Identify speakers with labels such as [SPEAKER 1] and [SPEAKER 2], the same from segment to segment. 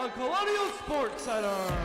[SPEAKER 1] on Colonial Sports Center.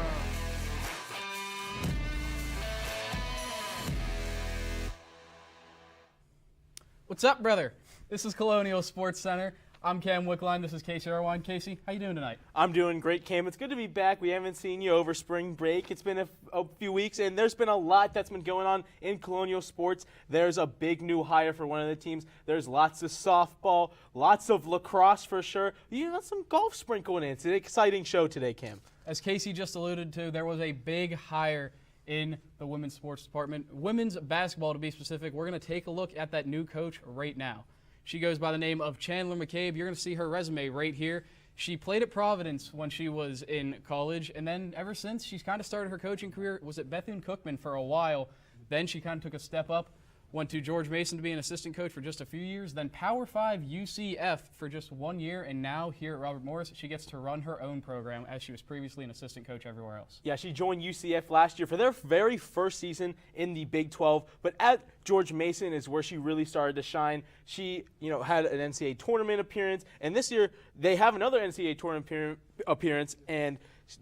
[SPEAKER 2] What's up, brother? This is Colonial Sports Center. I'm Cam Wickline. This is Casey Irwine. Casey, how you doing tonight?
[SPEAKER 3] I'm doing great, Cam. It's good to be back. We haven't seen you over spring break. It's been a few weeks, and there's been a lot that's been going on in Colonial sports. There's a big new hire for one of the teams. There's lots of softball, lots of lacrosse for sure. You got some golf sprinkled in. It's an exciting show today, Cam.
[SPEAKER 2] As Casey just alluded to, there was a big hire in the women's sports department. Women's basketball, to be specific. We're going to take a look at that new coach right now. She goes by the name of Chandler McCabe. You're going to see her resume right here. She played at Providence when she was in college, and then ever since, she's kind of started her coaching career. Was at Bethune-Cookman for a while. Then she kind of took a step up, went to George Mason to be an assistant coach for just a few years, then Power 5 UCF for just 1 year, and now here at Robert Morris, she gets to run her own program as she was previously an assistant coach everywhere else.
[SPEAKER 3] Yeah, she joined UCF last year for their very first season in the Big 12, but at George Mason is where she really started to shine. She, had an NCAA tournament appearance, and this year they have another NCAA tournament appearance, and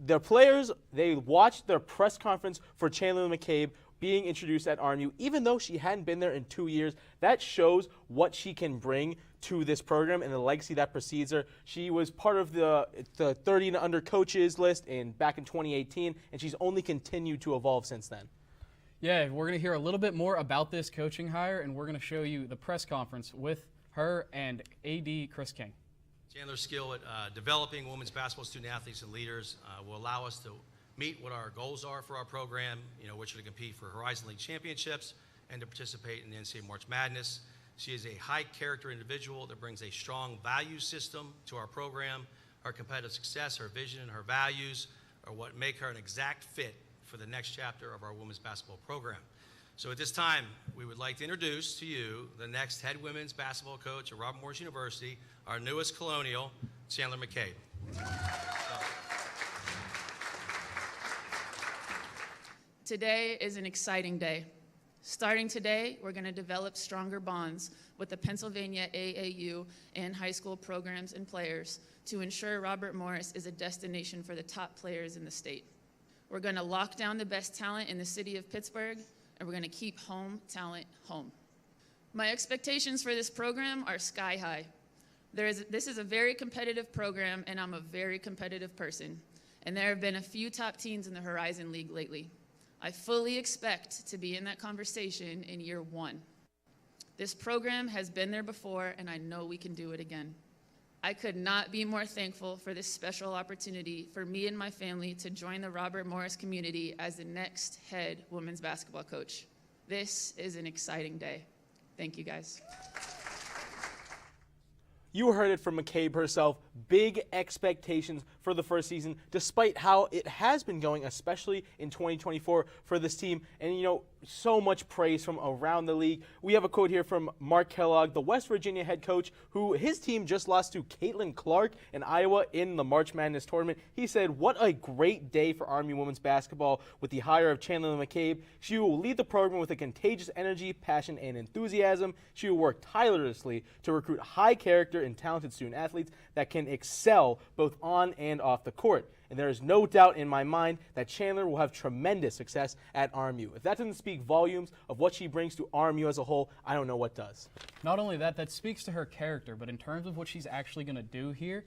[SPEAKER 3] the players, they watched their press conference for Chandler McCabe being introduced at RMU, even though she hadn't been there in 2 years. That shows what she can bring to this program and the legacy that precedes her. She was part of the 30 and under coaches list back in 2018, and she's only continued to evolve since then.
[SPEAKER 2] Yeah, we're going to hear a little bit more about this coaching hire, and we're going to show you the press conference with her and AD Chris King.
[SPEAKER 4] Chandler's skill at developing women's basketball student athletes and leaders will allow us to meet what our goals are for our program, which are to compete for Horizon League championships and to participate in the NCAA March Madness. She is a high-character individual that brings a strong value system to our program. Her competitive success, her vision, and her values are what make her an exact fit for the next chapter of our women's basketball program. So at this time, we would like to introduce to you the next head women's basketball coach at Robert Morris University, our newest Colonial, Chandler McCabe.
[SPEAKER 5] Today is an exciting day. Starting today, we're going to develop stronger bonds with the Pennsylvania AAU and high school programs and players to ensure Robert Morris is a destination for the top players in the state. We're going to lock down the best talent in the city of Pittsburgh, and we're going to keep home talent home. My expectations for this program are sky high. This is a very competitive program, and I'm a very competitive person. And there have been a few top teams in the Horizon League lately. I fully expect to be in that conversation in year one. This program has been there before, and I know we can do it again. I could not be more thankful for this special opportunity for me and my family to join the Robert Morris community as the next head women's basketball coach. This is an exciting day. Thank you, guys.
[SPEAKER 3] You heard it from McCabe herself. Big expectations for the first season, despite how it has been going, especially in 2024 for this team. And, so much praise from around the league. We have a quote here from Mark Kellogg, the West Virginia head coach, who his team just lost to Caitlin Clark in Iowa in the March Madness tournament. He said, "What a great day for RMU women's basketball with the hire of Chandler McCabe. She will lead the program with a contagious energy, passion, and enthusiasm. She will work tirelessly to recruit high character and talented student athletes that can excel both on and off the court. And there is no doubt in my mind that Chandler will have tremendous success at RMU. If that doesn't speak volumes of what she brings to RMU as a whole, I don't know what does."
[SPEAKER 2] Not only that speaks to her character, but in terms of what she's actually going to do here,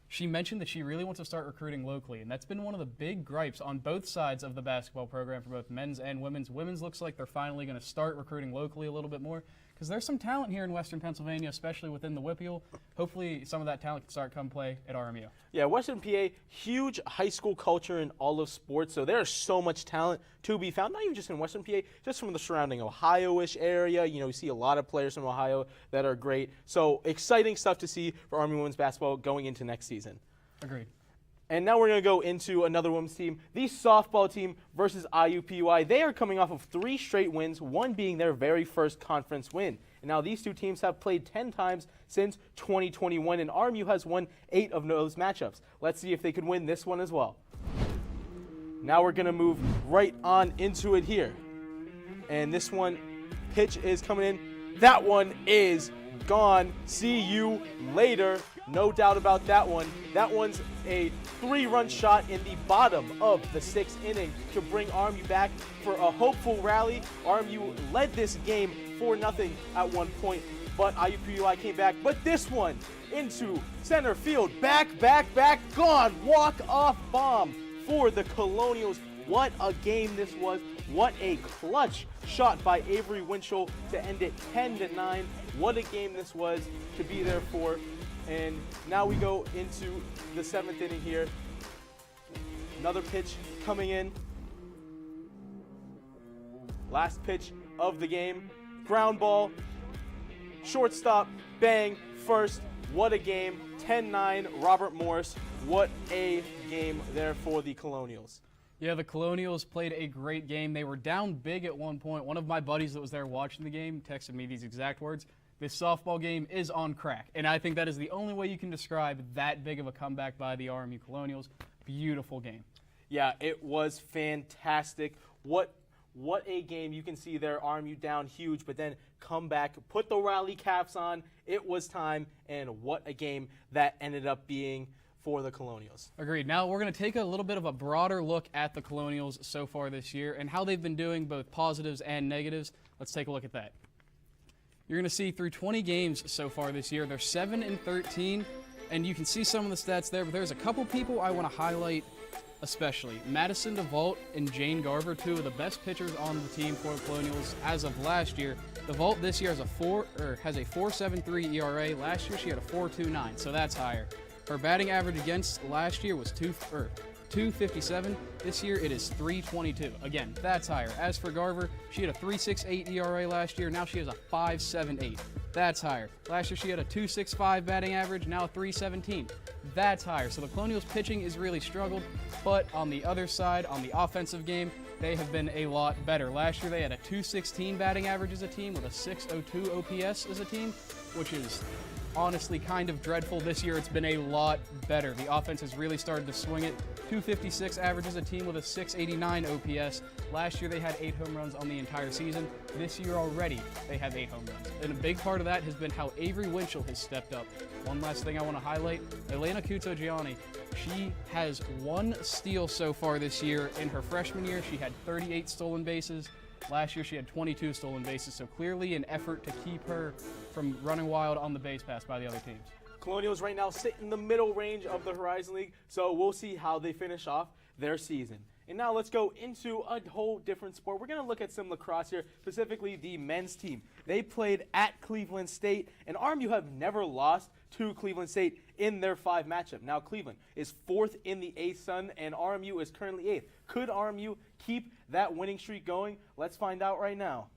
[SPEAKER 2] she mentioned that she really wants to start recruiting locally, and that's been one of the big gripes on both sides of the basketball program for both men's and women's. Women's looks like they're finally going to start recruiting locally a little bit more, because there's some talent here in Western Pennsylvania, especially within the WPIAL. Hopefully some of that talent can start come play at RMU.
[SPEAKER 3] Yeah, Western PA, huge high school culture in all of sports, so there's so much talent to be found, not even just in Western PA, just from the surrounding Ohio-ish area. We see a lot of players from Ohio that are great. So exciting stuff to see for RMU women's basketball going into next season.
[SPEAKER 2] Agreed.
[SPEAKER 3] And now we're going to go into another women's team, the softball team versus IUPUI. They are coming off of 3 straight wins, one being their very first conference win. And now these two teams have played 10 times since 2021, and RMU has won 8 of those matchups. Let's see if they could win this one as well. Now we're going to move right on into it here. And this one, pitch is coming in. That one is gone. See you later. No doubt about that one. That one's a 3-run shot in the bottom of the 6th inning to bring RMU back for a hopeful rally. RMU led this game 4-0 at one point, but IUPUI came back. But this one into center field, back, gone. Walk-off bomb for the Colonials. What a game this was. What a clutch shot by Avery Winchell to end it 10-9. What a game this was to be there for. And now we go into the 7th inning here. Another pitch coming in. Last pitch of the game. Ground ball. Shortstop. Bang. First. What a game. 10-9. Robert Morris. What a game there for the Colonials.
[SPEAKER 2] Yeah, the Colonials played a great game. They were down big at one point. One of my buddies that was there watching the game texted me these exact words. This softball game is on crack. And I think that is the only way you can describe that big of a comeback by the RMU Colonials. Beautiful game.
[SPEAKER 3] Yeah, it was fantastic. What a game. You can see there, RMU down huge, but then come back, put the rally caps on. It was time, and what a game that ended up being for the Colonials.
[SPEAKER 2] Agreed. Now we're going to take a little bit of a broader look at the Colonials so far this year and how they've been doing, both positives and negatives. Let's take a look at that. You're going to see through 20 games so far this year, they're 7-13, and you can see some of the stats there, but there's a couple people I want to highlight especially. Madison DeVault and Jane Garver, two of the best pitchers on the team for the Colonials as of last year. DeVault this year has a 4.73 ERA. Last year she had a 4.29, so that's higher. Her batting average against last year was 2.57. This year it is 3.22. Again, that's higher. As for Garver, she had a 3.68 ERA last year. Now she has a 5.78. That's higher. Last year she had a 2.65 batting average. Now a 3.17. That's higher. So the Colonials pitching is really struggled. But on the other side, on the offensive game, they have been a lot better. Last year they had a 2.16 batting average as a team with a 6.02 OPS as a team, which is honestly kind of dreadful. This year it's been a lot better. The offense has really started to swing it. 256 average as a team with a 689 OPS. Last year they had 8 home runs on the entire season. This year already they have 8 home runs. And a big part of that has been how Avery Winchell has stepped up. One last thing I want to highlight, Elena Kuto-Gianni. She has 1 steal so far this year. In her freshman year, she had 38 stolen bases. Last year she had 22 stolen bases, so clearly an effort to keep her from running wild on the base pass by the other teams.
[SPEAKER 3] Colonials right now sit in the middle range of the Horizon League, so we'll see how they finish off their season. And now let's go into a whole different sport. We're going to look at some lacrosse here, specifically the men's team. They played at Cleveland State, and RMU have never lost to Cleveland State in their 5 matchup. Now Cleveland is 4th in the ASUN, and RMU is currently 8th. Could RMU keep that winning streak going? Let's find out right now.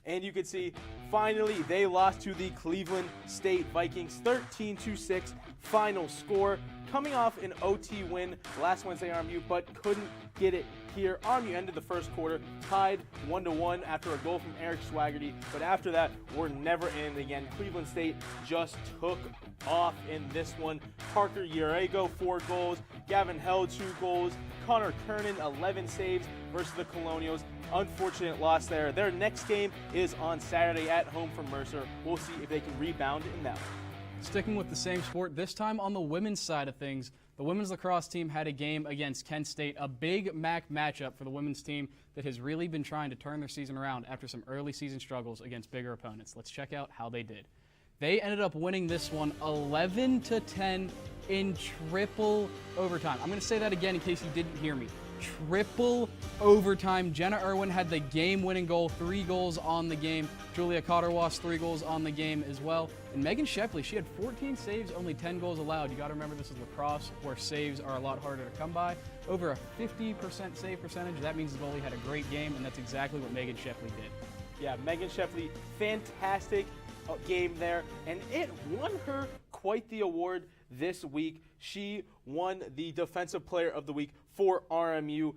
[SPEAKER 3] And you can see, finally, they lost to the Cleveland State Vikings, 13-6 final score. Coming off an OT win last Wednesday, RMU, but couldn't get it here. RMU ended the first quarter tied 1-1 after a goal from Eric Swaggerty, but after that, we're never in again. Cleveland State just took off in this one. Parker Urego, 4 goals. Gavin Held, 2 goals. Connor Kernan, 11 saves versus the Colonials. Unfortunate loss there. Their next game is on Saturday at home for Mercer. We'll see if they can rebound in that one.
[SPEAKER 2] Sticking with the same sport, this time on the women's side of things, the women's lacrosse team had a game against Kent State, a big MAC matchup for the women's team that has really been trying to turn their season around after some early season struggles against bigger opponents. Let's check out how they did. They ended up winning this one 11-10 in triple overtime. I'm going to say that again in case you didn't hear me. Triple overtime. Jenna Irwin had the game-winning goal, 3 goals on the game. Julia Cotterwas, 3 goals on the game as well. And Megan Shepley, she had 14 saves, only 10 goals allowed. You got to remember this is lacrosse, where saves are a lot harder to come by. Over a 50% save percentage. That means the goalie had a great game, and that's exactly what Megan Shepley did.
[SPEAKER 3] Yeah, Megan Shepley, fantastic game there, and it won her quite the award this week. She won the Defensive Player of the Week for RMU.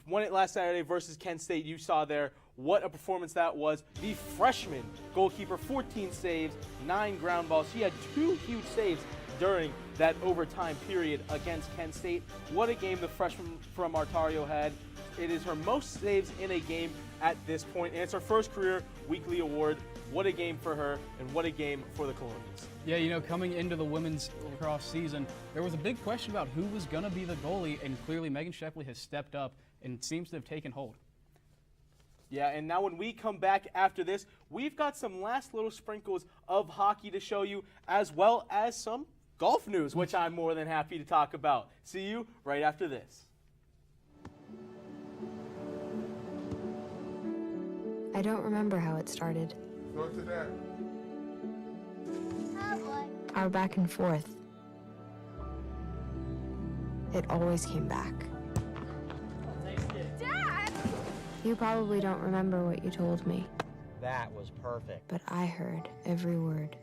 [SPEAKER 3] Won it last Saturday versus Kent State. You saw there what a performance that was. The freshman goalkeeper, 14 saves, 9 ground balls. She had 2 huge saves during that overtime period against Kent State. What a game the freshman from Artario had. It is her most saves in a game at this point, and it's her first career weekly award. What a game for her, and what a game for the Colonials.
[SPEAKER 2] Yeah, you know, coming into the women's lacrosse season, there was a big question about who was going to be the goalie, and clearly Megan Shepley has stepped up and seems to have taken hold.
[SPEAKER 3] Yeah, and now when we come back after this, we've got some last little sprinkles of hockey to show you, as well as some golf news, which I'm more than happy to talk about. See you right after this.
[SPEAKER 6] I don't remember how it started.
[SPEAKER 7] Go to that.
[SPEAKER 6] Our back and forth. It always came back. Dad! You probably don't remember what you told me,
[SPEAKER 8] That was perfect.
[SPEAKER 6] but I heard every word.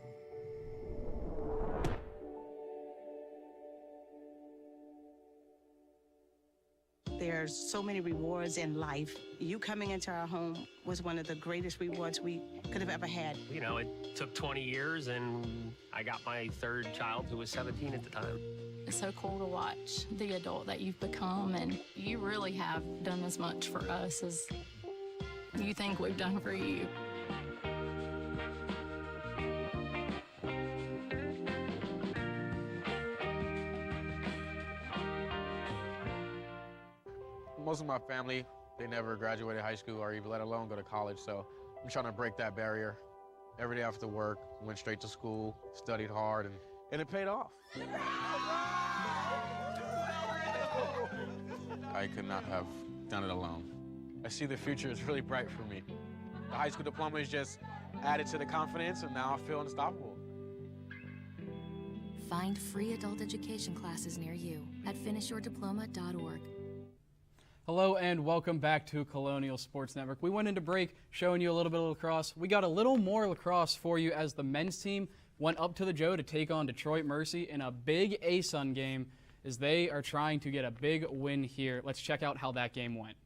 [SPEAKER 9] There's so many rewards in life. You coming into our home was one of the greatest rewards we could have ever had.
[SPEAKER 10] You know, it took 20 years, and I got my third child, who was 17 at the time.
[SPEAKER 11] It's so cool to watch the adult that you've become, and you really have done as much for us as you think we've done for you.
[SPEAKER 12] Most of my family, they never graduated high school or even let alone go to college, so I'm trying to break that barrier. Every day after work, went straight to school, studied hard, and it paid off. I could not have done it alone. I see the future is really bright for me. The high school diploma is just added to the confidence, and now I feel unstoppable.
[SPEAKER 13] Find free adult education classes near you at finishyourdiploma.org.
[SPEAKER 2] Hello and welcome back to Colonial Sports Network. We went into break showing you a little bit of lacrosse. We got a little more lacrosse for you as the men's team went up to the Joe to take on Detroit Mercy in a big ASUN game as they are trying to get a big win here. Let's check out how that game went.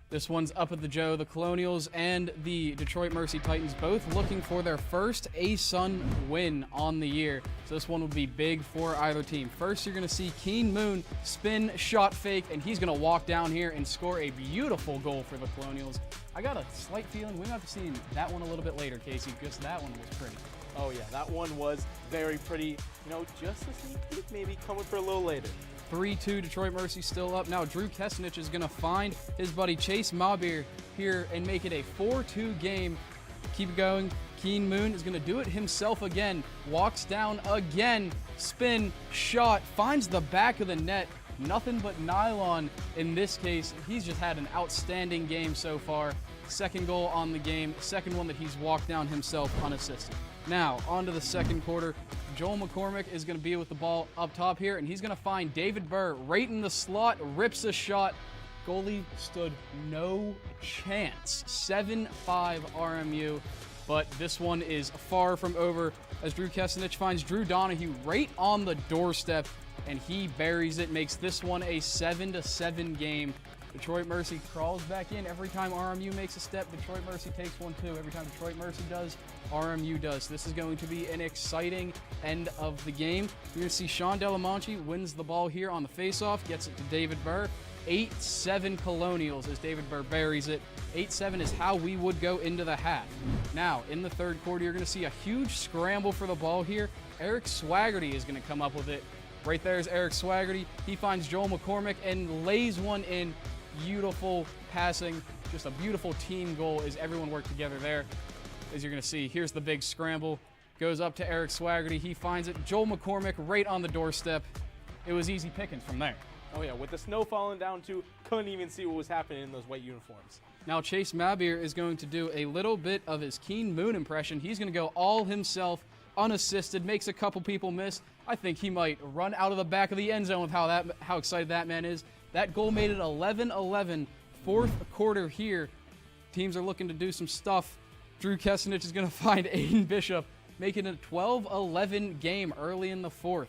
[SPEAKER 2] This one's up at the Joe. The Colonials and the Detroit Mercy Titans both looking for their first ASUN win on the year. So this one will be big for either team. First, you're going to see Keen Moon spin, shot fake, and he's going to walk down here and score a beautiful goal for the Colonials. I got a slight feeling we might have seen that one a little bit later, Casey, because that one was pretty.
[SPEAKER 3] Oh yeah, that one was very pretty. You know, just a sneak peek maybe coming for a little later.
[SPEAKER 2] 3-2 Detroit Mercy still up. Now Drew Kesenich is going to find his buddy Chase Maubier here and make it a 4-2 game. Keep it going. Keen Moon is going to do it himself again. Walks down again. Spin, shot, finds the back of the net. Nothing but nylon in this case. He's just had an outstanding game so far. Second goal on the game. Second one that he's walked down himself unassisted. Now, on to the second quarter. Joel McCormick is going to be with the ball up top here, and he's going to find David Burr right in the slot, rips a shot. Goalie stood no chance. 7-5 RMU, but this one is far from over as Drew Kesenich finds Drew Donahue right on the doorstep, and he buries it, makes this one a 7-7 game. Detroit Mercy crawls back in. Every time RMU makes a step, Detroit Mercy takes one too. Every time Detroit Mercy does, RMU does. This is going to be an exciting end of the game. You're going to see Sean Delamonte wins the ball here on the faceoff, gets it to David Burr. 8-7 Colonials as David Burr buries it. 8-7 is how we would go into the half. Now, in the third quarter, you're going to see a huge scramble for the ball here. Eric Swaggerty is going to come up with it. Right there is Eric Swaggerty. He finds Joel McCormick and lays one in. Beautiful passing, just a beautiful team goal as everyone worked together there. As you're going to see, here's the big scramble. Goes up to Eric Swaggerty. He finds it. Joel McCormick right on the doorstep. It was easy pickings from there.
[SPEAKER 3] Oh yeah, with the snow falling down too, couldn't even see what was happening in those white uniforms.
[SPEAKER 2] Now Chase Maubier is going to do a little bit of his Keen Moon impression. He's going to go all himself, unassisted, makes a couple people miss. I think he might run out of the back of the end zone with how excited that man is. That goal made it 11-11, fourth quarter here. Teams are looking to do some stuff. Drew Kesenich is going to find Aiden Bishop, making it a 12-11 game early in the fourth.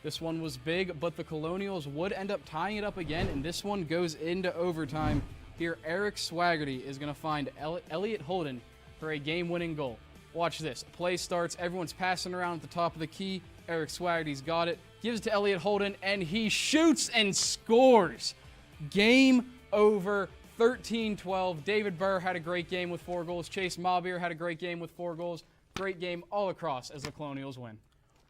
[SPEAKER 2] This one was big, but the Colonials would end up tying it up again, and this one goes into overtime. Here, Eric Swaggerty is going to find Elliot Holden for a game-winning goal. Watch this. Play starts. Everyone's passing around at the top of the key. Eric Swaggerty's got it. gives it to Elliot Holden, and he shoots and scores. Game over, 13-12. David Burr had a great game with 4 goals. Chase Maubier had a great game with 4 goals. Great game all across as the Colonials win.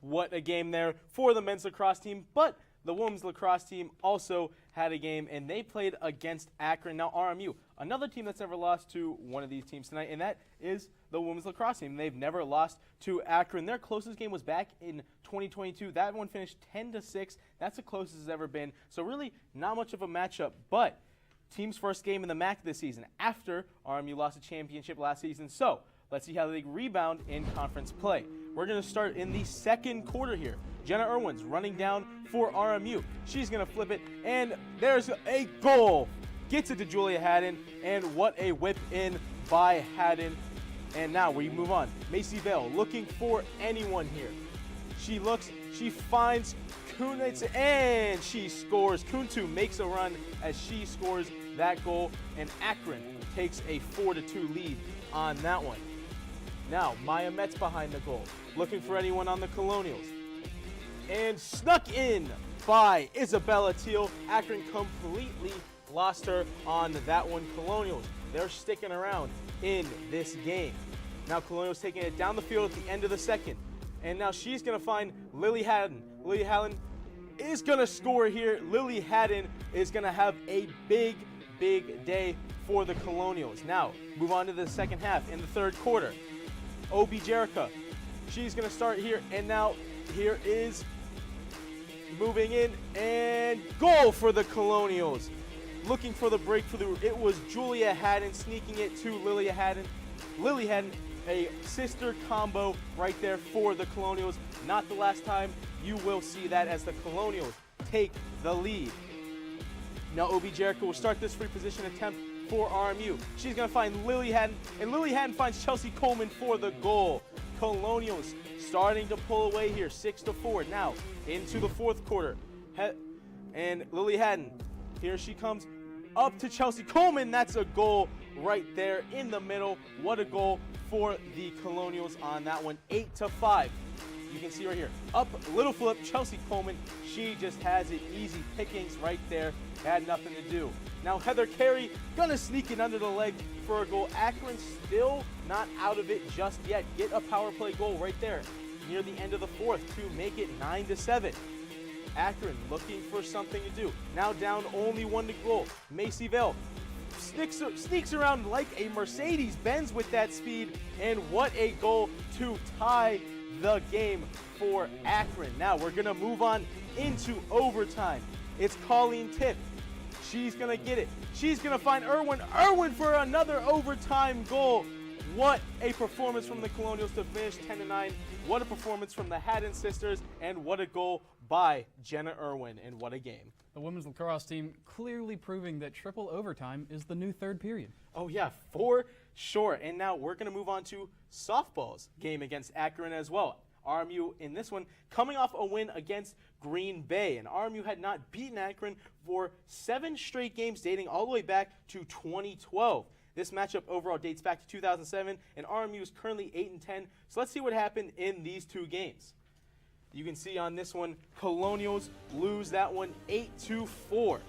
[SPEAKER 3] What a game there for the men's lacrosse team, but the women's lacrosse team also had a game, and they played against Akron. Now, RMU, another team that's never lost to one of these teams tonight, and that is the women's lacrosse team. They've never lost to Akron. Their closest game was back in 2022. That one finished 10-6. That's the closest it's ever been. So really not much of a matchup, but team's first game in the MAC this season after RMU lost a championship last season. So let's see how they rebound in conference play. We're going to start in the second quarter here. Jenna Irwin's running down for RMU. She's going to flip it, and there's a goal. Gets it to Julia Haddon, and what a whip in by Haddon. And now we move on. Macy Bell looking for anyone here. She looks, she finds Kunitz, and she scores. Kuntu makes a run as she scores that goal, and Akron takes a 4-2 lead on that one. Now, Maya Metz behind the goal, looking for anyone on the Colonials. And snuck in by Isabella Teal. Akron completely lost her on that one. Colonials, they're sticking around in this game. Now Colonials taking it down the field at the end of the second. And now she's going to find Lily Haddon. Lily Haddon is going to score here. Lily Haddon is going to have a big day for the Colonials. Now, move on to the second half in the third quarter. Obi Jerica, she's going to start here, and now here is moving in, and goal for the Colonials. Looking for the breakthrough, it was Julia Haddon sneaking it to Lily Haddon. Lily Haddon, a sister combo right there for the Colonials. Not the last time you will see that as the Colonials take the lead. Now Obi Jerica will start this free position attempt for RMU. She's going to find Lily Haddon, and Lily Haddon finds Chelsea Coleman for the goal. Colonials starting to pull away here, 6-4. Now into the fourth quarter, and Lily Haddon, here she comes up to Chelsea Coleman. That's a goal right there in the middle. What a goal for the Colonials on that one, 8-5. You can see right here, up, little flip, Chelsea Coleman, she just has it easy pickings right there, had nothing to do. Now Heather Carey gonna sneak it under the leg for a goal. Akron still not out of it just yet. Get a power play goal right there near the end of the fourth to make it 9-7. Akron looking for something to do. Now down only 1-goal. Macy Vale sneaks around like a Mercedes-Benz with that speed, and what a goal to tie the game for Akron. Now we're gonna move on into overtime. It's Colleen Tipp. She's gonna get it. She's gonna find Irwin for another overtime goal. What a performance from the Colonials to finish 10-9. What a performance from the Haddon sisters, and what a goal by Jenna Irwin, and what a game.
[SPEAKER 2] The women's lacrosse team clearly proving that triple overtime is the new third period.
[SPEAKER 3] Oh yeah, for sure. And now we're going to move on to softball's game against Akron as well. RMU in this one coming off a win against Green Bay, and RMU had not beaten Akron for 7 straight games dating all the way back to 2012. This matchup overall dates back to 2007, and RMU is currently 8-10. So let's see what happened in these 2 games. You can see on this one, Colonials lose that one 8-4.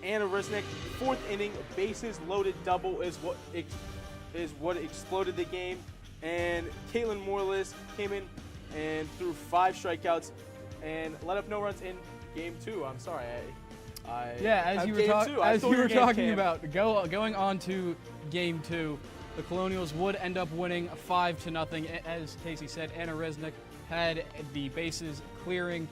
[SPEAKER 3] Anna Risnick, 4th inning, bases loaded double is what exploded the game. And Caitlin Morales came in and threw 5 strikeouts and let up no runs in game 2. I'm sorry.
[SPEAKER 2] As you were talking about going on to game 2, the Colonials would end up winning 5-0. As Casey said, Anna Resnick had the bases clearing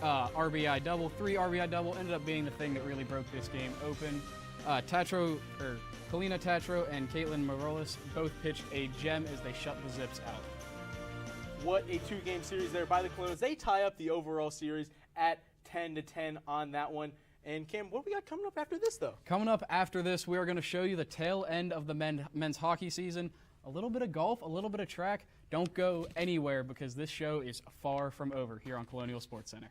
[SPEAKER 2] RBI double. 3 RBI double ended up being the thing that really broke this game open. Kalina Tatro and Caitlin Morales both pitched a gem as they shut the Zips out.
[SPEAKER 3] What a 2-game series there by the Colonials. They tie up the overall series at 10-10 on that one. And Cam, what we got coming up after this, though?
[SPEAKER 2] Coming up after this, we are going to show you the tail end of the men's hockey season. A little bit of golf, a little bit of track. Don't go anywhere because this show is far from over here on Colonial Sports Center.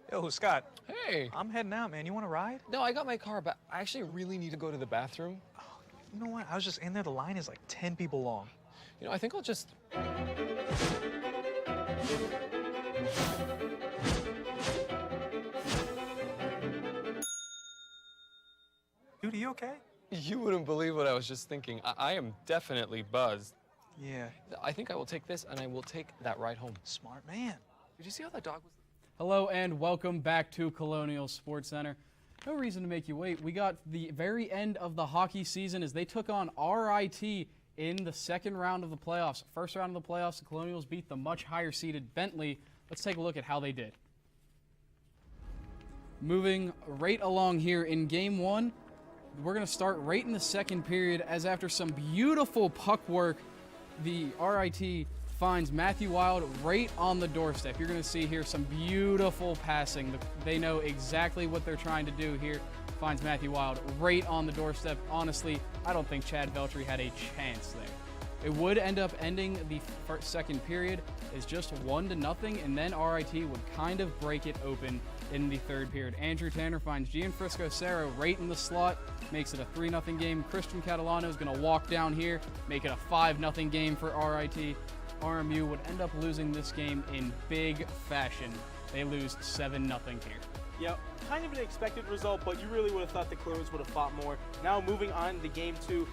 [SPEAKER 7] Yo, Scott.
[SPEAKER 14] Hey.
[SPEAKER 7] I'm heading out, man. You want to ride?
[SPEAKER 14] No, I got my car, but I actually really need to go to the bathroom.
[SPEAKER 7] Oh, you know what? I was just in there. The line is like 10 people long.
[SPEAKER 14] You know, I think I'll just...
[SPEAKER 7] Dude, are you okay?
[SPEAKER 14] You wouldn't believe what I was just thinking. I am definitely buzzed.
[SPEAKER 7] Yeah.
[SPEAKER 14] I think I will take this, and I will take that ride home.
[SPEAKER 7] Smart man.
[SPEAKER 14] Did you see how that dog was?
[SPEAKER 2] Hello and welcome back to Colonial Sports Center. No reason to make you wait. We got the very end of the hockey season as they took on RIT in the second round of the playoffs. First round of the playoffs, the Colonials beat the much higher seeded Bentley. Let's take a look at how they did. Moving right along here in game one, we're going to start right in the second period as after some beautiful puck work, the RIT finds Matthew Wild right on the doorstep. You're going to see here some beautiful passing. They know exactly what they're trying to do here. Finds Matthew Wild right on the doorstep. Honestly, I don't think Chad Veltri had a chance there. It would end up ending the second period as just 1-0, and then RIT would kind of break it open in the third period. Andrew Tanner finds Gianfrisco Serra right in the slot, makes it a 3-0 game. Christian Catalano is going to walk down here, make it a 5-0 game for RIT. RMU would end up losing this game in big fashion. They lose 7-0 here.
[SPEAKER 3] Yeah, kind of an expected result, but you really would have thought the Colonials would have fought more. Now moving on to game two,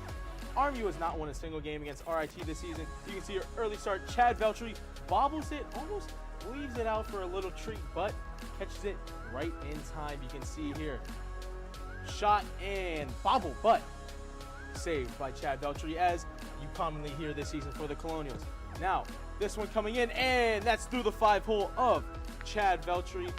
[SPEAKER 3] RMU has not won a single game against RIT this season. You can see your early start. Chad Veltri bobbles it, almost leaves it out for a little treat, but catches it right in time. You can see here. Shot and bobble, but saved by Chad Veltri, as you commonly hear this season for the Colonials. Now, this one coming in, and that's through the 5-hole of Chad Veltri.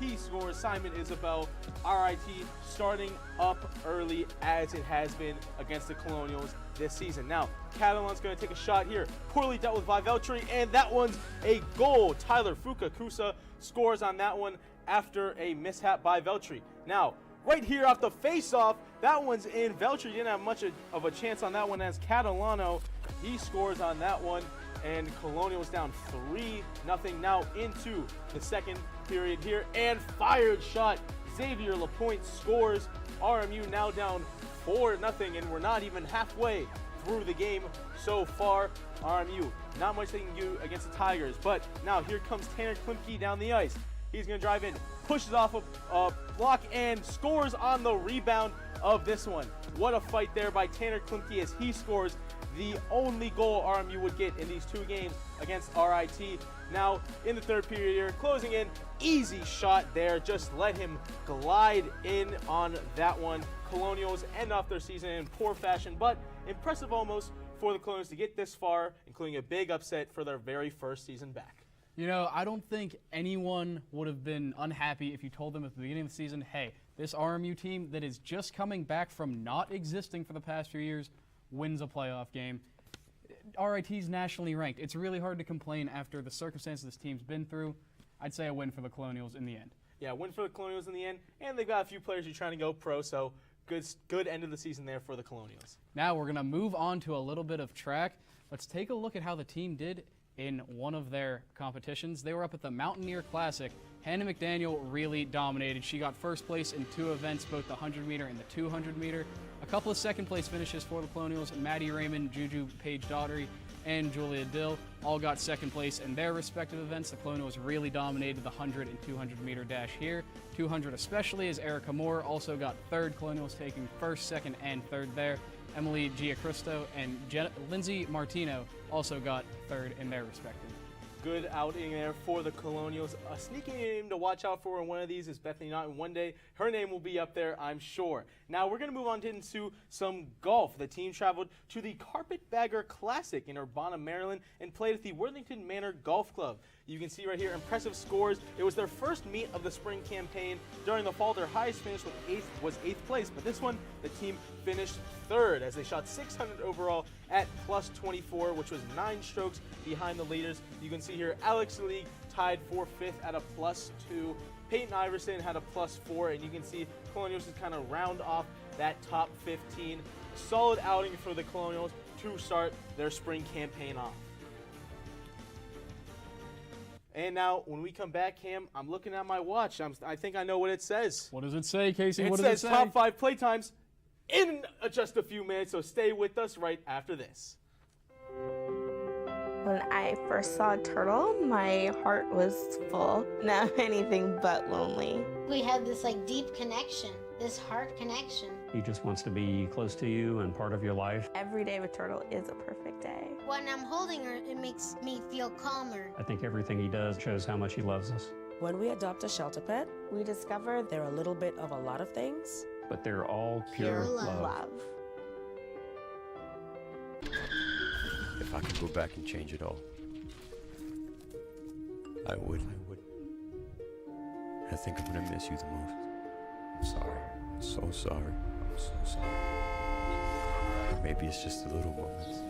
[SPEAKER 3] He scores. Simon Isabel, RIT starting up early as it has been against the Colonials this season. Now, Catalan's going to take a shot here. Poorly dealt with by Veltri, and that one's a goal. Tyler Fukakusa scores on that one after a mishap by Veltri. Now, right here off the face-off, that one's in. Veltri didn't have much of a chance on that one as Catalano, he scores on that one. And Colonials down 3-0 now into the second period here. And fired shot. Xavier Lapointe scores. RMU now down 4-0, and we're not even halfway through the game so far. RMU, not much they can do against the Tigers. But now here comes Tanner Klimke down the ice. He's going to drive in, pushes off a block, and scores on the rebound of this one. What a fight there by Tanner Klimke as he scores the only goal RMU would get in these two games against RIT. Now, in the third period here, closing in, easy shot there. Just let him glide in on that one. Colonials end off their season in poor fashion, but impressive almost for the Colonials to get this far, including a big upset for their very first season back.
[SPEAKER 2] You know, I don't think anyone would have been unhappy if you told them at the beginning of the season, hey, this RMU team that is just coming back from not existing for the past few years wins a playoff game. RIT's nationally ranked. It's really hard to complain after the circumstances this team's been through. I'd say a win for the Colonials in the end.
[SPEAKER 3] Yeah, win for the Colonials in the end, and they've got a few players who are trying to go pro, so good end of the season there for the Colonials.
[SPEAKER 2] Now we're going to move on to a little bit of track. Let's take a look at how the team did in one of their competitions. They were up at the Mountaineer Classic. Hannah McDaniel really dominated. She got first place in two events, both the 100-meter and the 200-meter. A couple of second-place finishes for the Colonials. Maddie Raymond, Juju Page-Daughtery, and Julia Dill all got second place in their respective events. The Colonials really dominated the 100 and 200-meter dash here. 200 especially, as Erica Moore also got third. Colonials taking first, second, and third there. Emily Giacristo and Lindsay Martino also got third in their respective.
[SPEAKER 3] Good outing there for the Colonials. A sneaky name to watch out for in one of these is Bethany Naughton. One day, her name will be up there, I'm sure. Now, we're going to move on into some golf. The team traveled to the Carpetbagger Classic in Urbana, Maryland, and played at the Worthington Manor Golf Club. You can see right here impressive scores. It was their first meet of the spring campaign. During the fall, their highest finish was 8th place, but this one, the team finished third as they shot 600 overall at plus 24, which was 9 strokes behind the leaders. You can see here Alex League tied for 5th at a plus 2. Peyton Iverson had a plus 4, and you can see Colonials just kind of round off that top 15. Solid outing for the Colonials to start their spring campaign off. And now, when we come back, Cam, I'm looking at my watch. I think I know what it says.
[SPEAKER 2] What does it say, Casey? What does
[SPEAKER 3] it
[SPEAKER 2] it
[SPEAKER 3] says
[SPEAKER 2] say?
[SPEAKER 3] top 5 playtimes in just a few minutes, so stay with us right after this.
[SPEAKER 15] When I first saw a turtle, my heart was full. Now anything but lonely.
[SPEAKER 16] We had this deep connection, this heart connection.
[SPEAKER 17] He just wants to be close to you and part of your life.
[SPEAKER 15] Every day with turtle is a perfect day.
[SPEAKER 16] When I'm holding her, it makes me feel calmer.
[SPEAKER 17] I think everything he does shows how much he loves us.
[SPEAKER 18] When we adopt a shelter pet,
[SPEAKER 15] we discover
[SPEAKER 18] they're a little bit of a lot of things,
[SPEAKER 17] but they're all pure love.
[SPEAKER 19] If I could go back and change it all, I would. I think I'm gonna miss you the most. I'm sorry. I'm so sorry. I'm so sorry. Maybe it's just the little moments.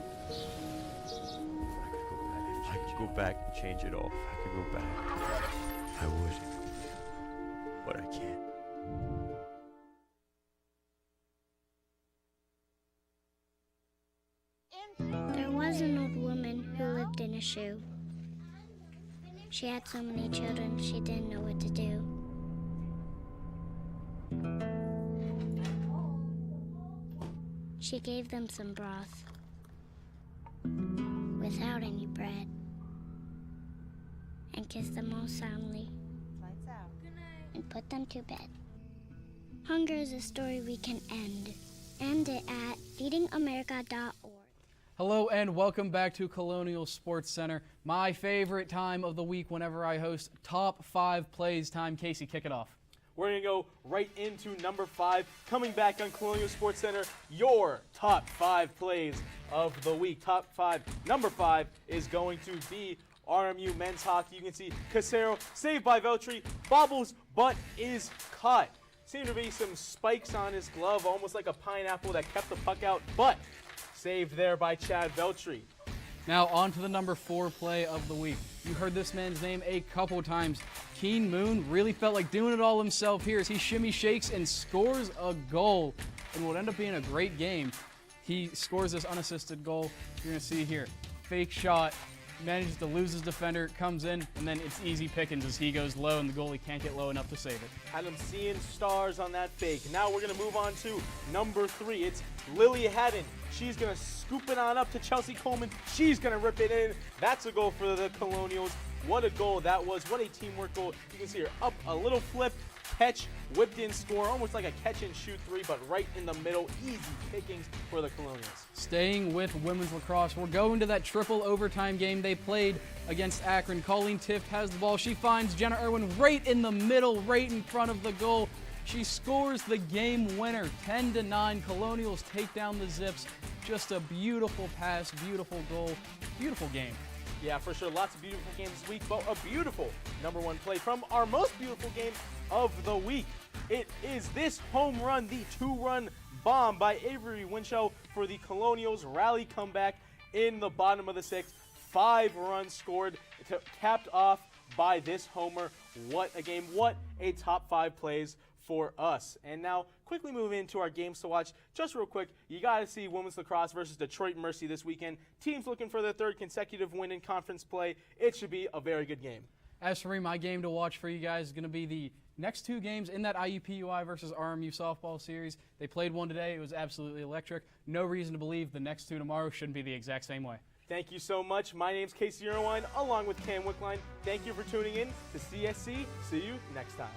[SPEAKER 19] If I could go back and change it all. If I could go back, I would. But I can't.
[SPEAKER 20] There was an old woman who lived in a shoe. She had so many children, she didn't know what to do. She gave them some broth without any bread and kissed them all soundly and put them to bed. Hunger is a story we can end. End it at feedingamerica.org.
[SPEAKER 2] Hello and welcome back to Colonial Sports Center. My favorite time of the week whenever I host Top 5 Plays Time. Casey, kick it off.
[SPEAKER 3] We're going to go right into number 5. Coming back on Colonial Sports Center, your top 5 plays of the week. Top 5. Number 5 is going to be RMU men's hockey. You can see Casero saved by Veltri, bobbles, but is caught. Seemed to be some spikes on his glove, almost like a pineapple that kept the puck out, but saved there by Chad Veltri.
[SPEAKER 2] Now on to the number 4 play of the week. You heard this man's name a couple times. Keen Moon really felt like doing it all himself here as he shimmy shakes and scores a goal in what ended up being a great game. He scores this unassisted goal. You're going to see here. Fake shot, manages to lose his defender, comes in, and then it's easy pickings as he goes low and the goalie can't get low enough to save it.
[SPEAKER 3] Had him seeing stars on that fake. Now we're going to move on to number 3. It's Lily Haddon. She's going to scoop it on up to Chelsea Coleman. She's going to rip it in. That's a goal for the Colonials. What a goal that was. What a teamwork goal. You can see her up a little flip, catch, whipped in, score. Almost like a catch and shoot 3, but right in the middle. Easy pickings for the Colonials.
[SPEAKER 2] Staying with women's lacrosse, we're going to that triple overtime game they played against Akron. Colleen Tift has the ball. She finds Jenna Irwin right in the middle, right in front of the goal. She scores the game winner, 10-9. Colonials take down the Zips. Just a beautiful pass, beautiful goal, beautiful game.
[SPEAKER 3] Yeah, for sure. Lots of beautiful games this week, but a beautiful number 1 play from our most beautiful game of the week. It is this home run, the 2-run bomb by Avery Winchell for the Colonials rally comeback in the bottom of the 6th. 5 runs scored, capped off by this homer. What a game. What a top 5 plays for us. And now quickly move into our games to watch. Just real quick, you got to see women's lacrosse versus Detroit Mercy this weekend. Teams looking for their 3rd consecutive win in conference play. It should be a very good game.
[SPEAKER 2] As for me, my game to watch for you guys is going to be the next 2 games in that IUPUI versus RMU softball series. They played one today. It was absolutely electric. No reason to believe the next 2 tomorrow shouldn't be the exact same way.
[SPEAKER 3] Thank you so much. My name's Casey Irwine along with Cam Wickline. Thank you for tuning in to CSC. See you next time.